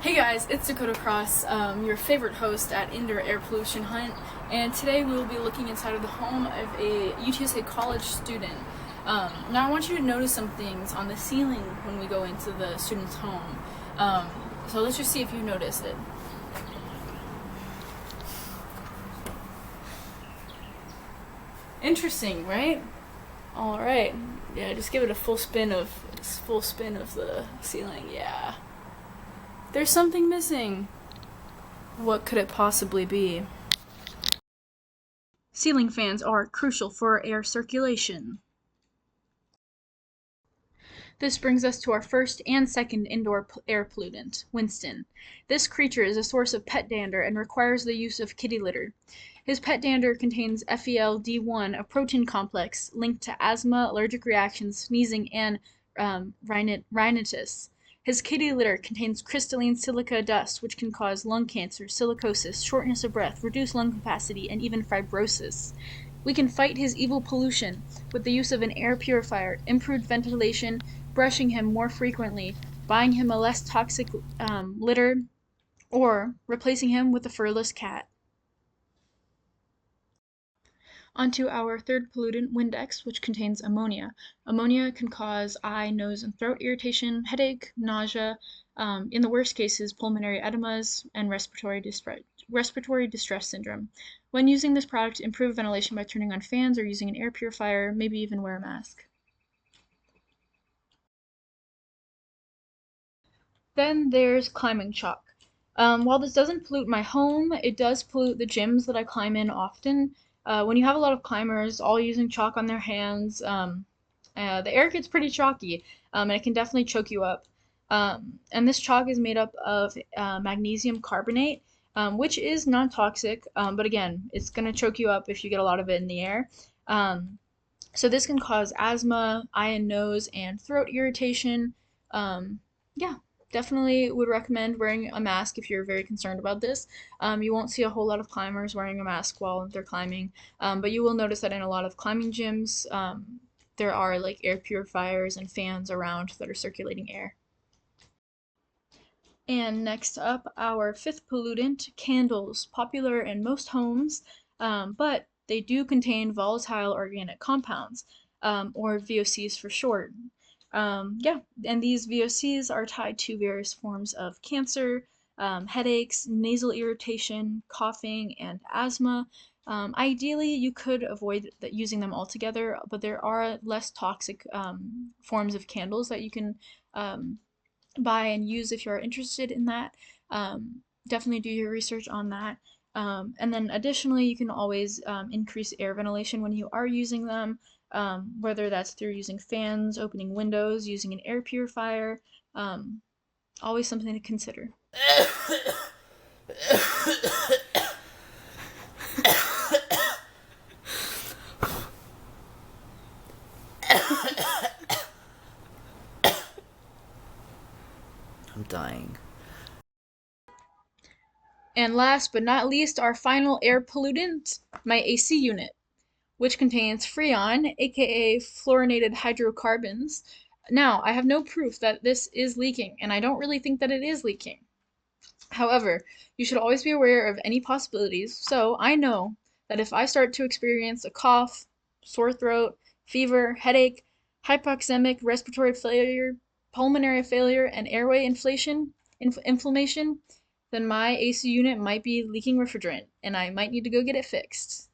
Hey guys, it's Dakoda Cross, your favorite host at Indoor Air Pollution Hunt, and today we will be looking inside of the home of a UTSA college student. Now I want you to notice some things on the ceiling when we go into the student's home. So let's just see if you notice it. Interesting, right? All right. Yeah, just give it a full spin of the ceiling. Yeah. There's something missing. What could it possibly be? Ceiling fans are crucial for air circulation. This brings us to our first and second indoor air pollutant, Winston. This creature is a source of pet dander and requires the use of kitty litter. His pet dander contains FeLD1, a protein complex linked to asthma, allergic reactions, sneezing, and rhinitis. His kitty litter contains crystalline silica dust, which can cause lung cancer, silicosis, shortness of breath, reduced lung capacity, and even fibrosis. We can fight his evil pollution with the use of an air purifier, improved ventilation, brushing him more frequently, buying him a less toxic litter, or replacing him with a furless cat. Onto our third pollutant, Windex, which contains ammonia. Ammonia can cause eye, nose, and throat irritation, headache, nausea, in the worst cases, pulmonary edemas, and respiratory distress syndrome. When using this product, improve ventilation by turning on fans or using an air purifier, maybe even wear a mask. Then there's climbing chalk. While this doesn't pollute my home, it does pollute the gyms that I climb in often. When you have a lot of climbers all using chalk on their hands, the air gets pretty chalky, and it can definitely choke you up. And this chalk is made up of magnesium carbonate, which is non-toxic, but again, it's going to choke you up if you get a lot of it in the air. So this can cause asthma, eye and nose, and throat irritation. Yeah, definitely would recommend wearing a mask if you're very concerned about this. You won't see a whole lot of climbers wearing a mask while they're climbing, but you will notice that in a lot of climbing gyms, there are like air purifiers and fans around that are circulating air. And next up, our fifth pollutant, candles, popular in most homes, but they do contain volatile organic compounds, or VOCs for short. Yeah, and these VOCs are tied to various forms of cancer, headaches, nasal irritation, coughing, and asthma. Ideally, you could avoid using them altogether, but there are less toxic forms of candles that you can buy and use if you're interested in that. Definitely do your research on that. And then additionally, you can always increase air ventilation when you are using them, whether that's through using fans, opening windows, using an air purifier. Always something to consider. I'm dying. And last but not least, our final air pollutant, my AC unit, which contains Freon, aka fluorinated hydrocarbons. Now, I have no proof that this is leaking, and I don't really think that it is leaking. However, you should always be aware of any possibilities, so I know that if I start to experience a cough, sore throat, fever, headache, hypoxemic respiratory failure, pulmonary failure, and airway inflammation, then my AC unit might be leaking refrigerant, and I might need to go get it fixed.